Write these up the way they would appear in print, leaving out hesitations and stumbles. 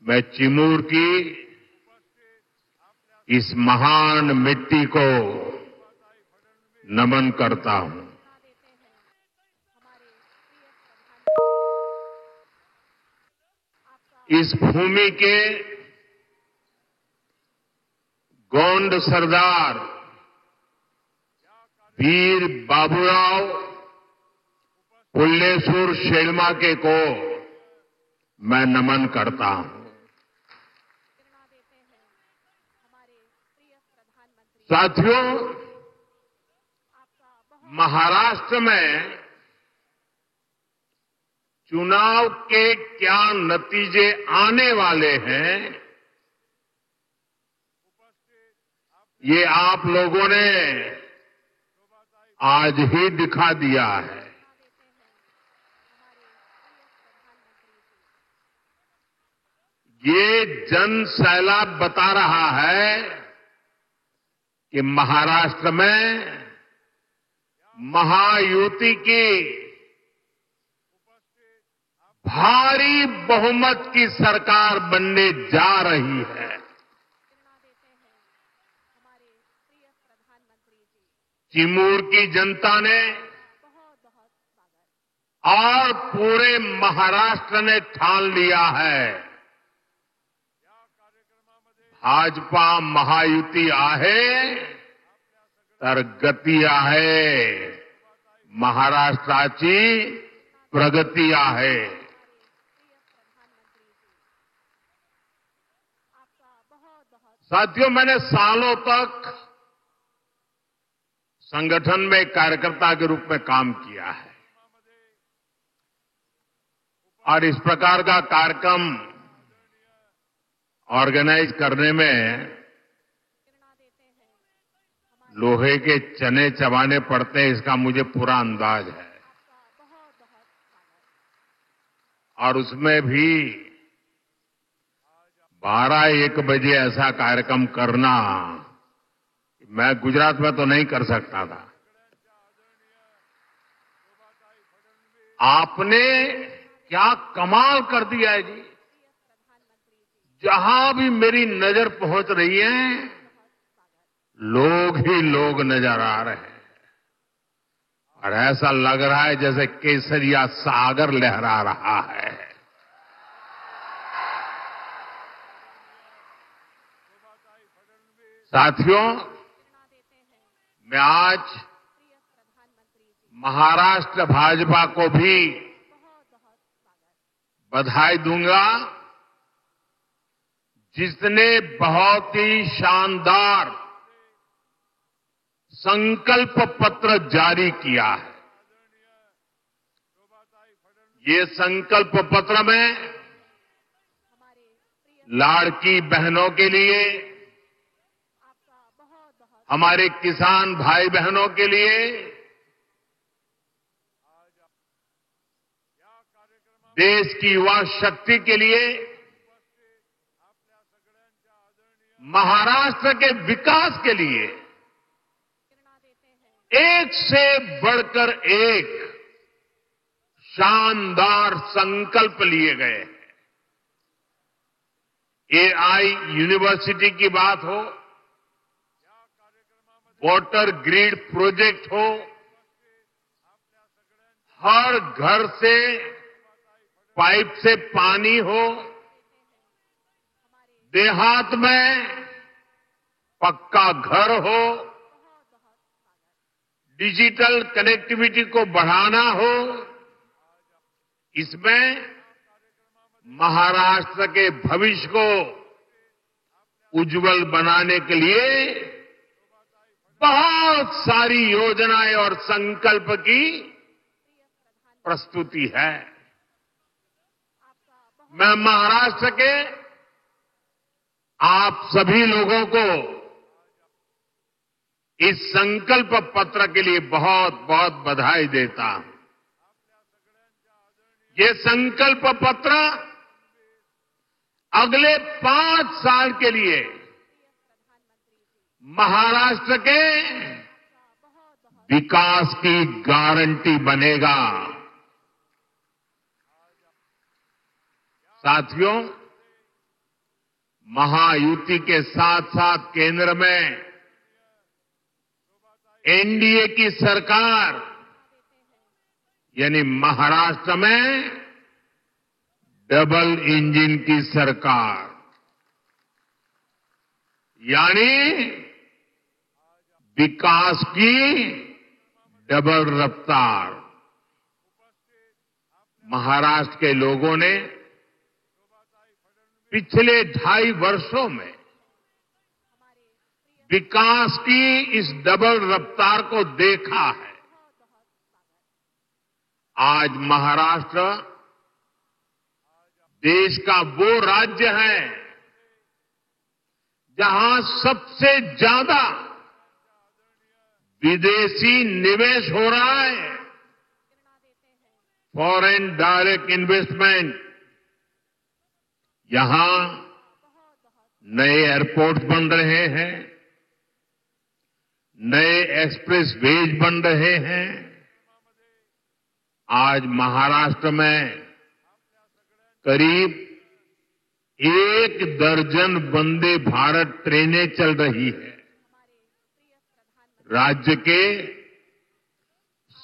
मैं चिमूर की इस महान मिट्टी को नमन करता हूं। इस भूमि के गोंड सरदार वीर बाबूराव पुल्लेसूर शेलमाके को मैं नमन करता हूं। साथियों, महाराष्ट्र में चुनाव के क्या नतीजे आने वाले हैं, ये आप लोगों ने आज ही दिखा दिया है। ये जन सैलाब बता रहा है कि महाराष्ट्र में महायुति की भारी बहुमत की सरकार बनने जा रही है। चिमूर की जनता ने और पूरे महाराष्ट्र ने ठान लिया है, भाजपा महायुती आहे तर गती आहे, महाराष्ट्राची प्रगती आहे। साथियों, मैंने सालों तक संगठन में कार्यकर्ता के रूप में काम किया है और इस प्रकार का कार्यक्रम ऑर्गेनाइज करने में लोहे के चने चबाने पड़ते हैं, इसका मुझे पूरा अंदाज है। और उसमें भी 12-1 बजे ऐसा कार्यक्रम करना, मैं गुजरात में तो नहीं कर सकता था। आपने क्या कमाल कर दिया है जी। जहां भी मेरी नजर पहुंच रही है, लोग ही लोग नजर आ रहे हैं और ऐसा लग रहा है जैसे केसरिया सागर लहरा रहा है। साथियों, मैं आज महाराष्ट्र भाजपा को भी बधाई दूंगा, जिसने बहुत ही शानदार संकल्प पत्र जारी किया है। ये संकल्प पत्र में लाड़की बहनों के लिए, हमारे किसान भाई बहनों के लिए, देश की युवा शक्ति के लिए, महाराष्ट्र के विकास के लिए एक से बढ़कर एक शानदार संकल्प लिए गए। एआई यूनिवर्सिटी की बात हो, वाटर ग्रिड प्रोजेक्ट हो, हर घर से पाइप से पानी हो, देहात में पक्का घर हो, डिजिटल कनेक्टिविटी को बढ़ाना हो, इसमें महाराष्ट्र के भविष्य को उज्जवल बनाने के लिए बहुत सारी योजनाएं और संकल्प की प्रस्तुति है। मैं महाराष्ट्र के आप सभी लोगों को इस संकल्प पत्र के लिए बहुत बहुत बधाई देता हूं। ये संकल्प पत्र अगले 5 साल के लिए महाराष्ट्र के विकास की गारंटी बनेगा। साथियों, महायुति के साथ साथ केंद्र में एनडीए की सरकार यानी महाराष्ट्र में डबल इंजन की सरकार यानी विकास की डबल रफ्तार। महाराष्ट्र के लोगों ने पिछले 2.5 वर्षों में विकास की इस डबल रफ्तार को देखा है। आज महाराष्ट्र देश का वो राज्य है जहां सबसे ज्यादा विदेशी निवेश हो रहा है। फॉरेन डायरेक्ट इन्वेस्टमेंट, यहां नए एयरपोर्ट बन रहे हैं, नए एक्सप्रेस वेज बन रहे हैं। आज महाराष्ट्र में करीब 1 दर्जन वंदे भारत ट्रेनें चल रही है। राज्य के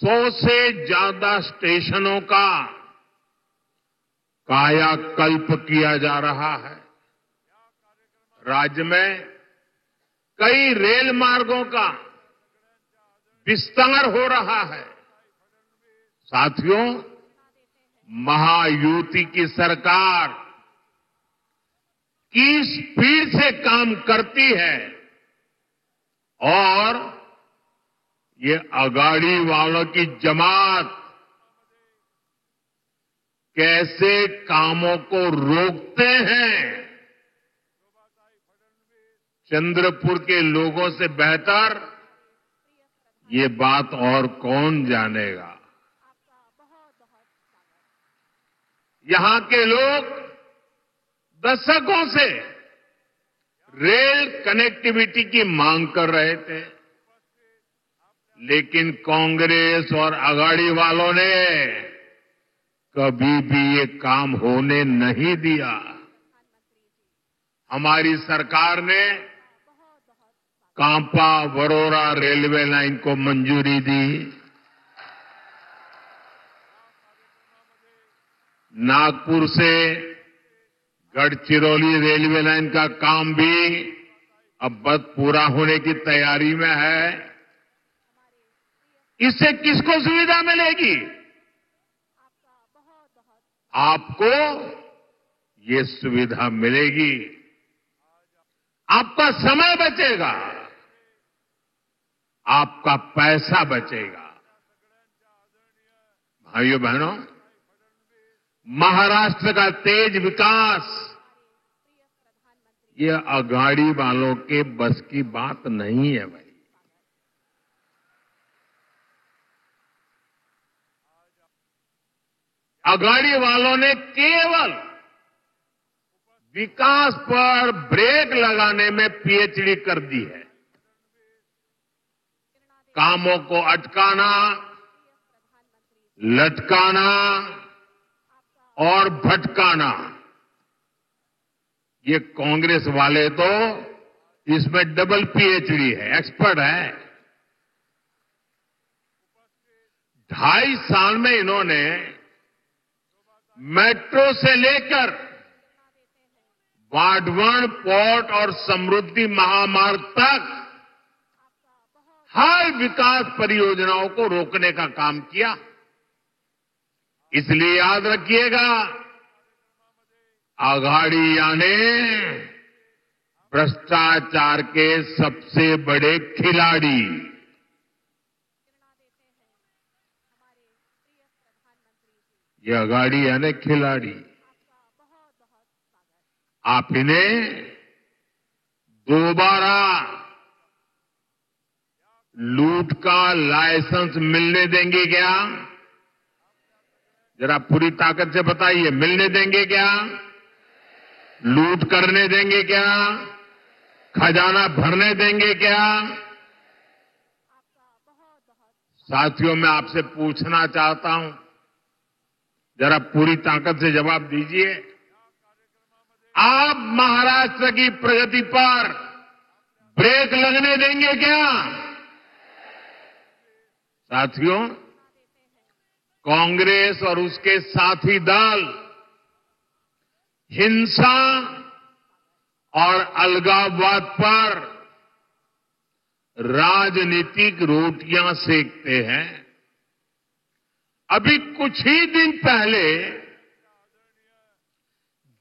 100 से ज्यादा स्टेशनों का कायाकल्प किया जा रहा है। राज्य में कई रेल मार्गों का विस्तार हो रहा है। साथियों, महायुति की सरकार किस स्पीड से काम करती है और ये अगाड़ी वालों की जमात कैसे कामों को रोकते हैं, चंद्रपुर के लोगों से बेहतर ये बात और कौन जानेगा। यहां के लोग दशकों से रेल कनेक्टिविटी की मांग कर रहे थे, लेकिन कांग्रेस और अगाड़ी वालों ने कभी भी ये काम होने नहीं दिया। हमारी सरकार ने कांपा वरोरा रेलवे लाइन को मंजूरी दी। नागपुर से गढ़चिरौली रेलवे लाइन का काम भी अब बस पूरा होने की तैयारी में है। इससे किसको सुविधा मिलेगी? आपको ये सुविधा मिलेगी, आपका समय बचेगा, आपका पैसा बचेगा। भाइयों बहनों, महाराष्ट्र का तेज विकास ये अगाड़ी वालों के बस की बात नहीं है भाई। अगाड़ी वालों ने केवल विकास पर ब्रेक लगाने में पीएचडी कर दी है। कामों को अटकाना, लटकाना और भटकाना, ये कांग्रेस वाले तो इसमें डबल पीएचडी है, एक्सपर्ट है। 2.5 साल में इन्होंने मेट्रो से लेकर बाढ़वन पोर्ट और समृद्धि महामार्ग तक हर विकास परियोजनाओं को रोकने का काम किया। इसलिए याद रखिएगा, अघाड़िया ने भ्रष्टाचार के सबसे बड़े खिलाड़ी ये अघाड़िया ने खिलाड़ी। आप इन्हें दोबारा लूट का लाइसेंस मिलने देंगे क्या? जरा पूरी ताकत से बताइए, मिलने देंगे क्या? लूट करने देंगे क्या? खजाना भरने देंगे क्या? साथियों, मैं आपसे पूछना चाहता हूं, जरा पूरी ताकत से जवाब दीजिए। आप महाराष्ट्र की प्रगति पर ब्रेक लगने देंगे क्या? साथियों, कांग्रेस और उसके साथी दल हिंसा और अलगाववाद पर राजनीतिक रोटियां सेकते हैं। अभी कुछ ही दिन पहले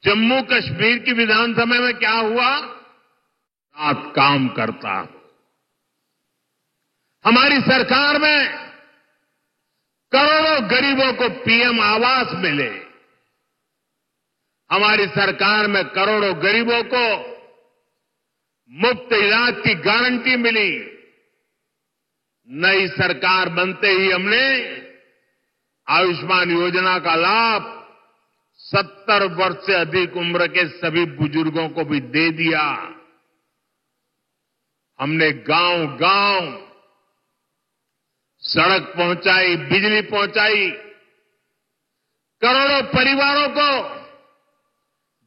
जम्मू कश्मीर की विधानसभा में क्या हुआ? रात काम करता हूं। हमारी सरकार में करोड़ों गरीबों को पीएम आवास मिले। हमारी सरकार में करोड़ों गरीबों को मुफ्त इलाज की गारंटी मिली। नई सरकार बनते ही हमने आयुष्मान योजना का लाभ 70 वर्ष से अधिक उम्र के सभी बुजुर्गों को भी दे दिया। हमने गांव-गांव सड़क पहुंचाई, बिजली पहुंचाई। करोड़ों परिवारों को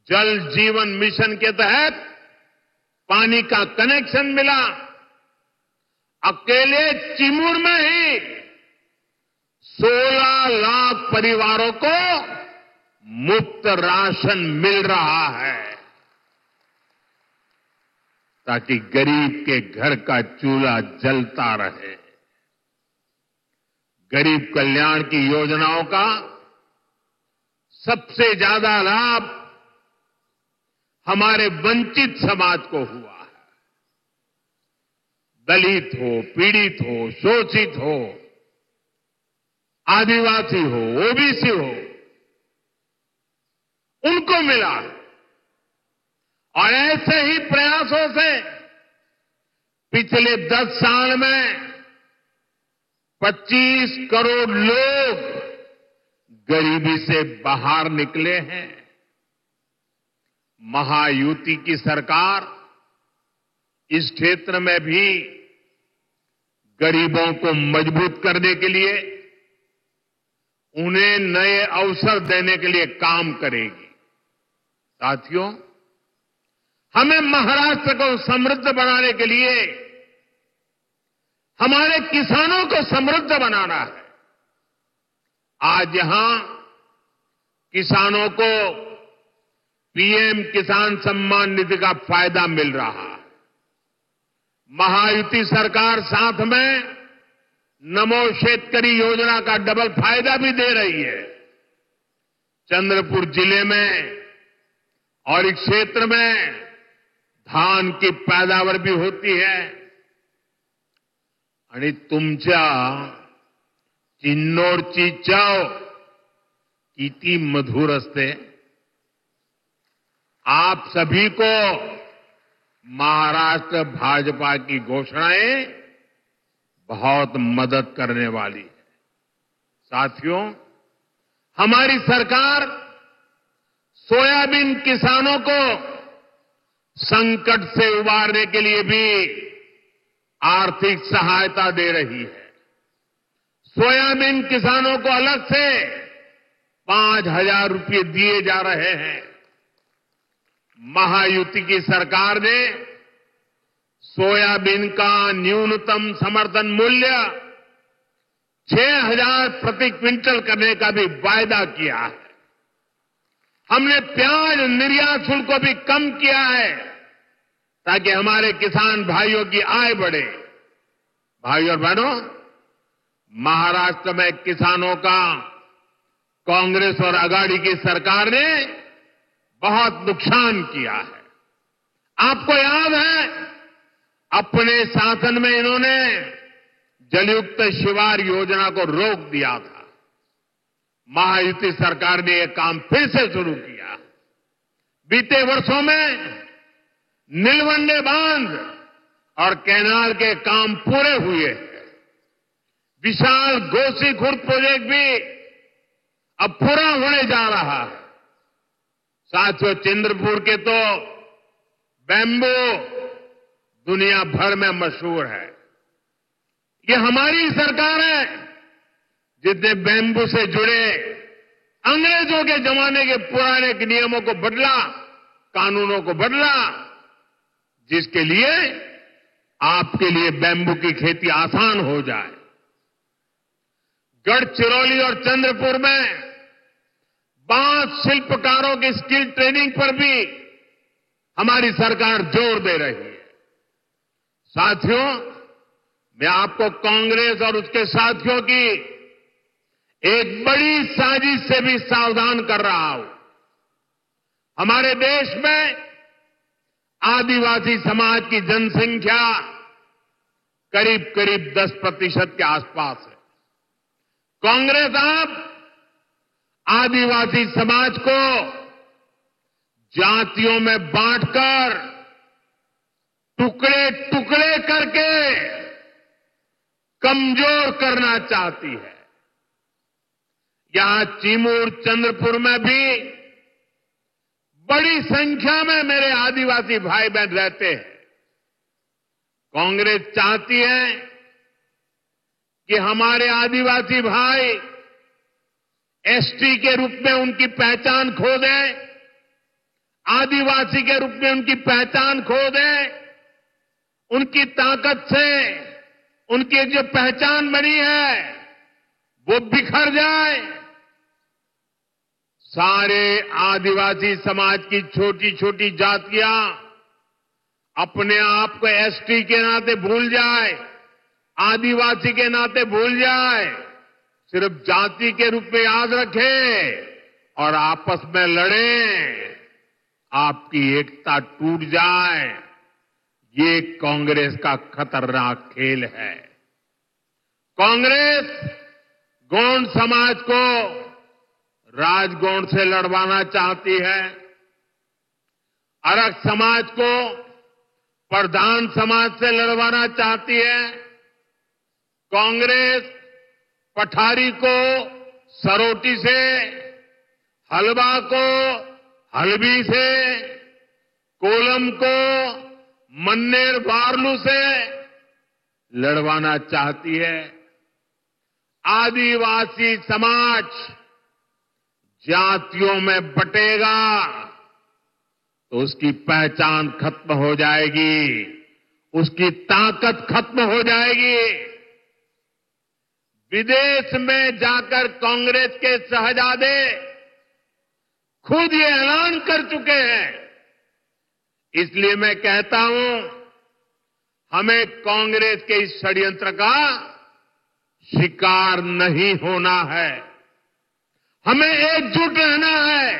जल जीवन मिशन के तहत पानी का कनेक्शन मिला। अकेले चिमूर में ही 16 लाख परिवारों को मुफ्त राशन मिल रहा है, ताकि गरीब के घर का चूल्हा जलता रहे। गरीब कल्याण की योजनाओं का सबसे ज्यादा लाभ हमारे वंचित समाज को हुआ है। दलित हो, पीड़ित हो, शोषित हो, आदिवासी हो, ओबीसी हो, उनको मिला। और ऐसे ही प्रयासों से पिछले 10 साल में 25 करोड़ लोग गरीबी से बाहर निकले हैं। महायुति की सरकार इस क्षेत्र में भी गरीबों को मजबूत करने के लिए, उन्हें नए अवसर देने के लिए काम करेगी। साथियों, हमें महाराष्ट्र को समृद्ध बनाने के लिए हमारे किसानों को समृद्ध बनाना है। आज यहां किसानों को पीएम किसान सम्मान निधि का फायदा मिल रहा है। महायुति सरकार साथ में नमो शेतकरी योजना का डबल फायदा भी दे रही है। चंद्रपुर जिले में और इस क्षेत्र में धान की पैदावार भी होती है। आणि तुमच्या चिन्नोरची चव किती मधुर असते। आप सभी को महाराष्ट्र भाजपा की घोषणाएं बहुत मदद करने वाली है। साथियों, हमारी सरकार सोयाबीन किसानों को संकट से उबारने के लिए भी आर्थिक सहायता दे रही है। सोयाबीन किसानों को अलग से 5,000 रुपये दिए जा रहे हैं। महायुति की सरकार ने सोयाबीन का न्यूनतम समर्थन मूल्य 6,000 प्रति क्विंटल करने का भी वायदा किया है। हमने प्याज निर्यात शुल्क को भी कम किया है, ताकि हमारे किसान भाइयों की आय बढ़े। भाइयों और बहनों, महाराष्ट्र में किसानों का कांग्रेस और आघाड़ी की सरकार ने बहुत नुकसान किया है। आपको याद है, अपने शासन में इन्होंने जलयुक्त शिवार योजना को रोक दिया था। महायुति सरकार ने यह काम फिर से शुरू किया। बीते वर्षों में नीलवंडे बांध और कैनाल के काम पूरे हुए हैं। विशाल गोसीखुर्द प्रोजेक्ट भी अब पूरा होने जा रहा है। साथियों, चंद्रपुर के तो बैम्बू दुनिया भर में मशहूर है। ये हमारी सरकार है जिसने बैम्बू से जुड़े अंग्रेजों के जमाने के पुराने नियमों को बदला कानूनों को बदला, जिसके लिए आपके लिए बैम्बू की खेती आसान हो जाए। गढ़चिरौली और चंद्रपुर में बांस शिल्पकारों की स्किल ट्रेनिंग पर भी हमारी सरकार जोर दे रही है। साथियों, मैं आपको कांग्रेस और उसके साथियों की एक बड़ी साजिश से भी सावधान कर रहा हूं। हमारे देश में आदिवासी समाज की जनसंख्या करीब करीब 10% के आसपास है। कांग्रेस अब आदिवासी समाज को जातियों में बांटकर टुकड़े टुकड़े करके कमजोर करना चाहती है। यहां चिमूर चंद्रपुर में भी बड़ी संख्या में मेरे आदिवासी भाई बहन रहते हैं। कांग्रेस चाहती है कि हमारे आदिवासी भाई एसटी के रूप में उनकी पहचान खो दें, आदिवासी के रूप में उनकी पहचान खो दें, उनकी ताकत से उनकी जो पहचान बनी है वो बिखर जाए। सारे आदिवासी समाज की छोटी छोटी जातियां अपने आप को एसटी के नाते भूल जाए, आदिवासी के नाते भूल जाए, सिर्फ जाति के रूप में याद रखें और आपस में लड़ें, आपकी एकता टूट जाए। ये कांग्रेस का खतरनाक खेल है। कांग्रेस गौंड समाज को राजगौंड से लड़वाना चाहती है, अरग समाज को प्रधान समाज से लड़वाना चाहती है। कांग्रेस पठारी को सरोटी से, हलवा को हलबी से, कोलम को मन्नेर बारलू से लड़वाना चाहती है। आदिवासी समाज जातियों में बटेगा तो उसकी पहचान खत्म हो जाएगी, उसकी ताकत खत्म हो जाएगी। विदेश में जाकर कांग्रेस के शहजादे खुद ये ऐलान कर चुके हैं। इसलिए मैं कहता हूं, हमें कांग्रेस के इस षड्यंत्र का शिकार नहीं होना है, हमें एकजुट रहना है।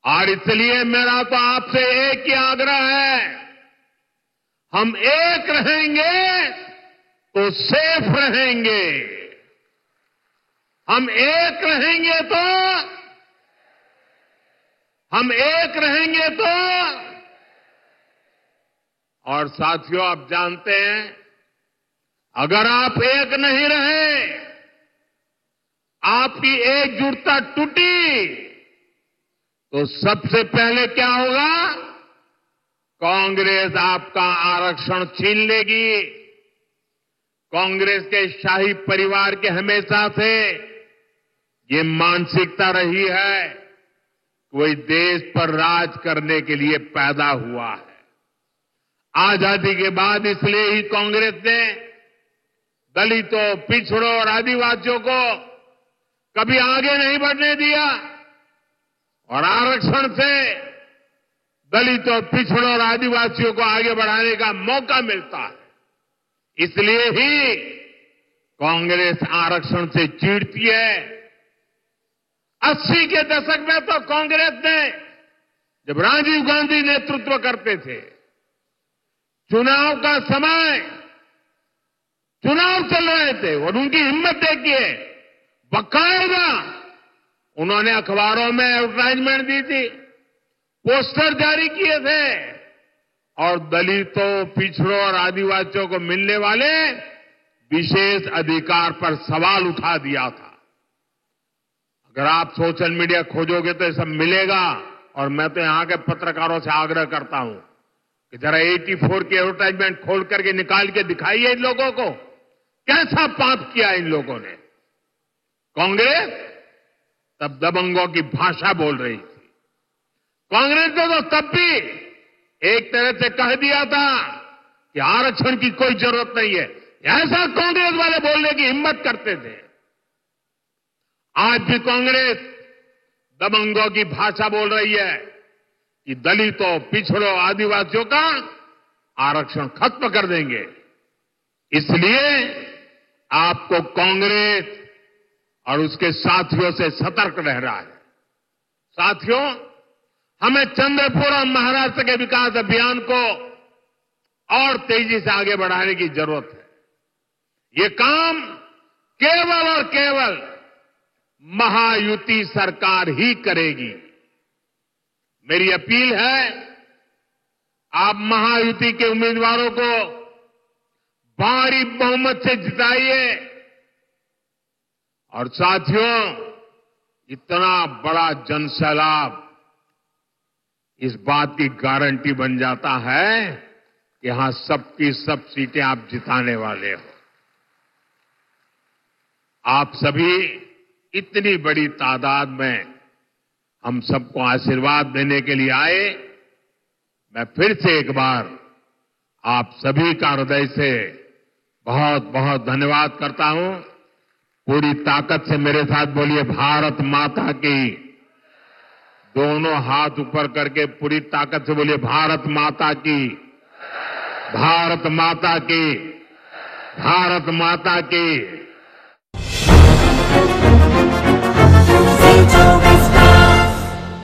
और इसलिए मेरा तो आपसे एक ही आग्रह है, हम एक रहेंगे तो सेफ रहेंगे, हम एक रहेंगे तो और साथियों, आप जानते हैं, अगर आप एक नहीं रहे, आपकी एकजुटता टूटी, तो सबसे पहले क्या होगा? कांग्रेस आपका आरक्षण छीन लेगी। कांग्रेस के शाही परिवार के हमेशा से ये मानसिकता रही है, कोई देश पर राज करने के लिए पैदा हुआ है। आजादी के बाद इसलिए ही कांग्रेस ने दलितों, पिछड़ों और आदिवासियों को कभी आगे नहीं बढ़ने दिया और आरक्षण से दलितों, पिछड़ों और आदिवासियों को आगे बढ़ाने का मौका मिलता है। इसलिए ही कांग्रेस आरक्षण से चिढ़ती है। 80 के दशक में तो कांग्रेस ने, जब राजीव गांधी नेतृत्व करते थे, चुनाव का समय, चुनाव चल रहे थे और उनकी हिम्मत देखिए, बकायदा उन्होंने अखबारों में एडवर्टाइजमेंट दी थी, पोस्टर जारी किए थे और दलितों, पिछड़ों और आदिवासियों को मिलने वाले विशेष अधिकार पर सवाल उठा दिया था। अगर आप सोशल मीडिया खोजोगे तो ये सब मिलेगा। और मैं तो यहां के पत्रकारों से आग्रह करता हूं कि जरा 84 की एडवर्टाइजमेंट खोल करके निकाल के दिखाइए इन लोगों को, कैसा पाप किया इन लोगों ने। कांग्रेस तब दबंगों की भाषा बोल रही थी, कांग्रेस ने तो तब भी एक तरह से कह दिया था कि आरक्षण की कोई जरूरत नहीं है। ऐसा कांग्रेस वाले बोलने की हिम्मत करते थे। आज भी कांग्रेस दबंगों की भाषा बोल रही है कि दलितों, पिछड़ों, आदिवासियों का आरक्षण खत्म कर देंगे। इसलिए आपको कांग्रेस और उसके साथियों से सतर्क रहना है। साथियों, हमें चंद्रपुर और महाराष्ट्र के विकास अभियान को और तेजी से आगे बढ़ाने की जरूरत है। ये काम केवल और केवल महायुति सरकार ही करेगी। मेरी अपील है, आप महायुति के उम्मीदवारों को भारी बहुमत से जिताइए। और साथियों, इतना बड़ा जनसैलाब इस बात की गारंटी बन जाता है कि यहां सबकी सब सीटें आप जिताने वाले हो। आप सभी इतनी बड़ी तादाद में हम सबको आशीर्वाद देने के लिए आए। मैं फिर से एक बार आप सभी का हृदय से बहुत बहुत धन्यवाद करता हूं। पूरी ताकत से मेरे साथ बोलिए, भारत माता की। दोनों हाथ ऊपर करके पूरी ताकत से बोलिए, भारत माता की, भारत माता की, भारत माता की।